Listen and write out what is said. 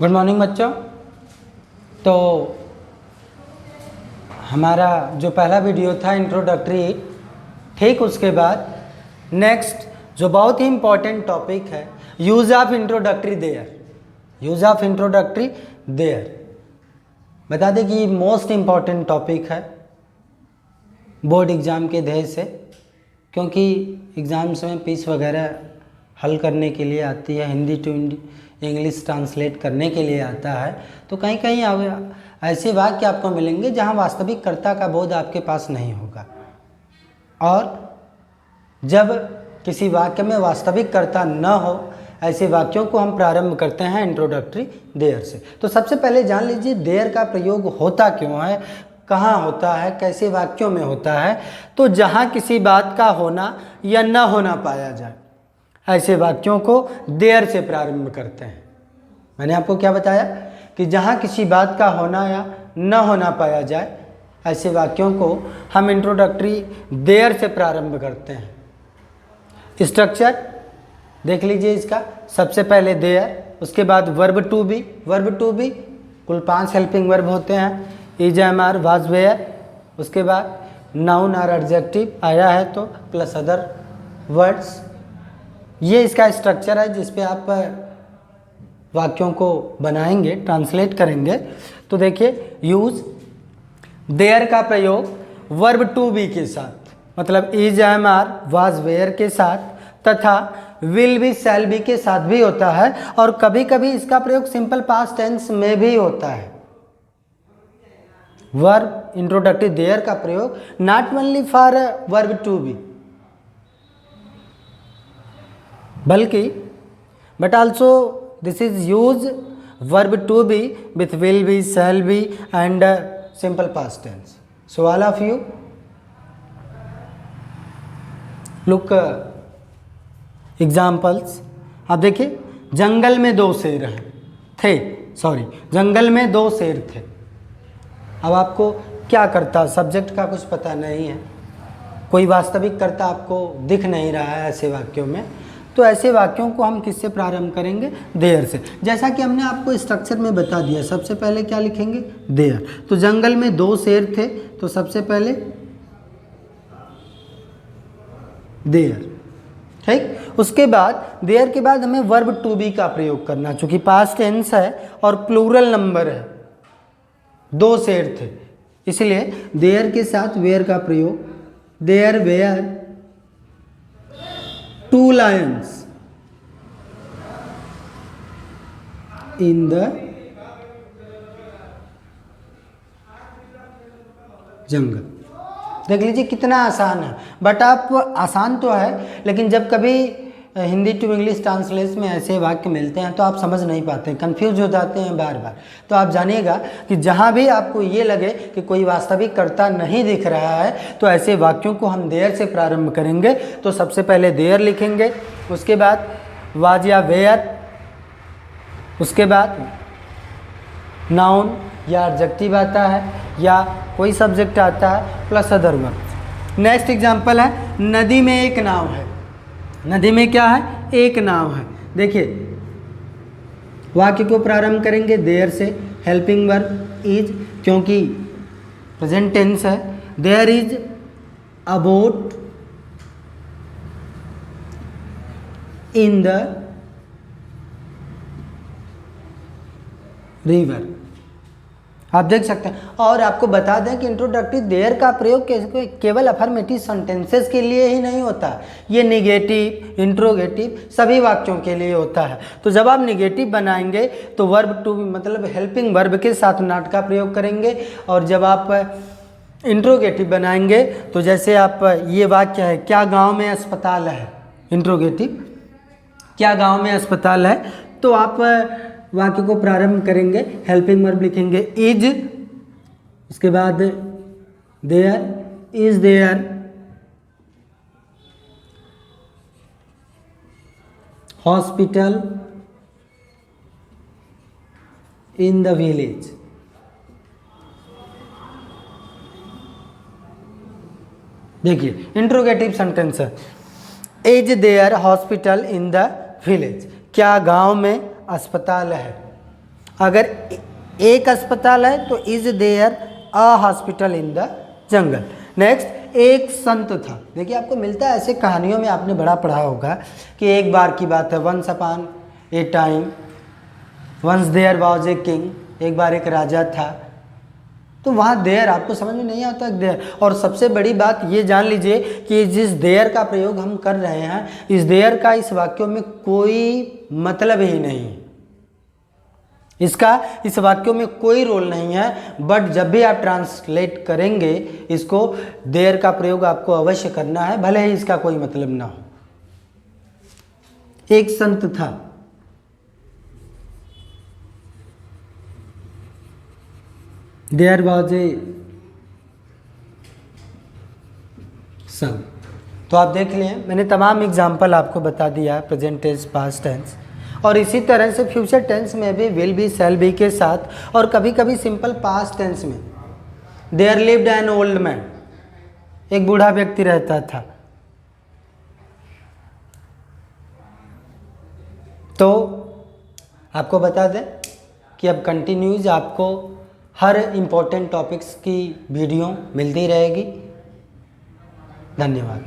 Good morning बच्चों। तो हमारा जो पहला वीडियो था इंट्रोडक्टरी, ठीक उसके बाद नेक्स्ट जो बहुत ही इम्पोर्टेंट टॉपिक है use of introductory there. Use of introductory there बता दें कि मोस्ट इम्पॉर्टेंट टॉपिक है बोर्ड एग्ज़ाम के ध्येय से, क्योंकि एग्ज़ाम्स में पीस वगैरह हल करने के लिए आती है, हिंदी टू इंग्लिश ट्रांसलेट करने के लिए आता है। तो कहीं कहीं ऐसे वाक्य आपको मिलेंगे जहां वास्तविक कर्ता का बोध आपके पास नहीं होगा, और जब किसी वाक्य में वास्तविक कर्ता न हो ऐसे वाक्यों को हम प्रारंभ करते हैं इंट्रोडक्टरी देयर से। तो सबसे पहले जान लीजिए देयर का प्रयोग होता क्यों है, कहाँ होता है, कैसे वाक्यों में होता है। तो जहाँ किसी बात का होना या न होना पाया जाए ऐसे वाक्यों को देयर से प्रारंभ करते हैं। मैंने आपको क्या बताया कि जहाँ किसी बात का होना या न होना पाया जाए ऐसे वाक्यों को हम इंट्रोडक्टरी देयर से प्रारंभ करते हैं। स्ट्रक्चर देख लीजिए इसका, सबसे पहले देयर, उसके बाद verb to be. Verb to be कुल 5 हेल्पिंग वर्ब होते हैं, is, am, are, was, were. उसके बाद नाउन और एडजेक्टिव आया है तो प्लस अदर वर्ड्स। ये इसका स्ट्रक्चर है जिस पे आप वाक्यों को बनाएंगे, ट्रांसलेट करेंगे। तो देखिए यूज देयर का प्रयोग वर्ब टू बी के साथ, मतलब is, am, are, was, were के साथ तथा विल बी, शैल बी के साथ भी होता है, और कभी कभी इसका प्रयोग सिंपल पास्ट टेंस में भी होता है। वर्ब इंट्रोडक्टरी देयर का प्रयोग not only for verb to be बल्कि but also this is use verb to be with will be, shall be and simple past tense. So all of you look examples. आप देखिए जंगल में 2 शेर थे, जंगल में 2 शेर थे। अब आपको क्या करता, सब्जेक्ट का कुछ पता नहीं है, कोई वास्तविक कर्ता आपको दिख नहीं रहा है ऐसे वाक्यों में, तो ऐसे वाक्यों को हम किससे प्रारंभ करेंगे, देयर से। जैसा कि हमने आपको स्ट्रक्चर में बता दिया, सबसे पहले क्या लिखेंगे, देयर। तो जंगल में 2 शेर थे, तो सबसे पहले देयर, ठीक। उसके बाद देयर के बाद हमें वर्ब टू बी का प्रयोग करना, चूंकि पास्ट टेंस है और प्लूरल नंबर है, 2 शेर थे, इसलिए देयर के साथ वेयर का प्रयोग। There were 2 lions in the jungle. देख लीजिए कितना आसान है, बट आप आसान तो है, लेकिन जब कभी हिंदी टू इंग्लिश ट्रांसलेशन में ऐसे वाक्य मिलते हैं तो आप समझ नहीं पाते, कंफ्यूज हो जाते हैं बार बार। तो आप जानिएगा कि जहाँ भी आपको ये लगे कि कोई वास्तविक कर्ता नहीं दिख रहा है तो ऐसे वाक्यों को हम देयर से प्रारंभ करेंगे। तो सबसे पहले देयर लिखेंगे, उसके बाद वाज या वेयर, उसके बाद नाउन या एडजेक्टिव आता है या कोई सब्जेक्ट आता है plus other verb. Next example है नदी में एक नाव है। नदी में क्या है, एक नाव है। देखिए वाक्य को प्रारंभ करेंगे देयर से, हेल्पिंग वर्ब इज, क्योंकि प्रेजेंट टेंस है। There is a boat in the river. आप देख सकते हैं। और आपको बता दें कि इंट्रोडक्टरी देयर का प्रयोग केवल अफर्मेटिव सेंटेंसेस के लिए ही नहीं होता, ये निगेटिव, इंट्रोगेटिव सभी वाक्यों के लिए होता है। तो जब आप निगेटिव बनाएंगे तो वर्ब टू मतलब हेल्पिंग वर्ब के साथ नॉट का प्रयोग करेंगे, और जब आप इंट्रोगेटिव बनाएंगे तो जैसे आप ये वाक्य है, क्या गाँव में अस्पताल है, इंट्रोगेटिव, क्या गाँव में अस्पताल है, तो आप वाक्य को प्रारंभ करेंगे, हेल्पिंग वर्ब लिखेंगे इज, उसके बाद there, is there hospital in the village. देखिए इंट्रोगेटिव सेंटेंस है, is there hospital in the village, क्या गांव में अस्पताल है। अगर एक अस्पताल है तो is there a hospital in the jungle. Next, एक संत था। देखिए आपको मिलता है ऐसे कहानियों में, आपने बड़ा पढ़ा होगा कि एक बार की बात है, once upon a time, once there was a king, एक बार एक राजा था। तो वहाँ देयर आपको समझ में नहीं आता देयर। और सबसे बड़ी बात ये जान लीजिए कि जिस देयर का प्रयोग हम कर रहे हैं, इस देयर का इस वाक्यों में कोई मतलब ही नहीं है, इसका इस वाक्यों में कोई रोल नहीं है। बट जब भी आप ट्रांसलेट करेंगे इसको, देयर का प्रयोग आपको अवश्य करना है, भले ही इसका कोई मतलब ना हो। एक संत था, देयर वाज ए संत। तो आप देख लिए, मैंने तमाम एग्जाम्पल आपको बता दिया, प्रेजेंट टेंस, पास्ट टेंस, और इसी तरह से फ्यूचर टेंस में भी विल बी, शैल बी के साथ, और कभी कभी सिंपल पास्ट टेंस में there lived an old man, एक बूढ़ा व्यक्ति रहता था। तो आपको बता दें कि अब कंटिन्यूज आपको हर इम्पोर्टेंट टॉपिक्स की वीडियो मिलती रहेगी। धन्यवाद।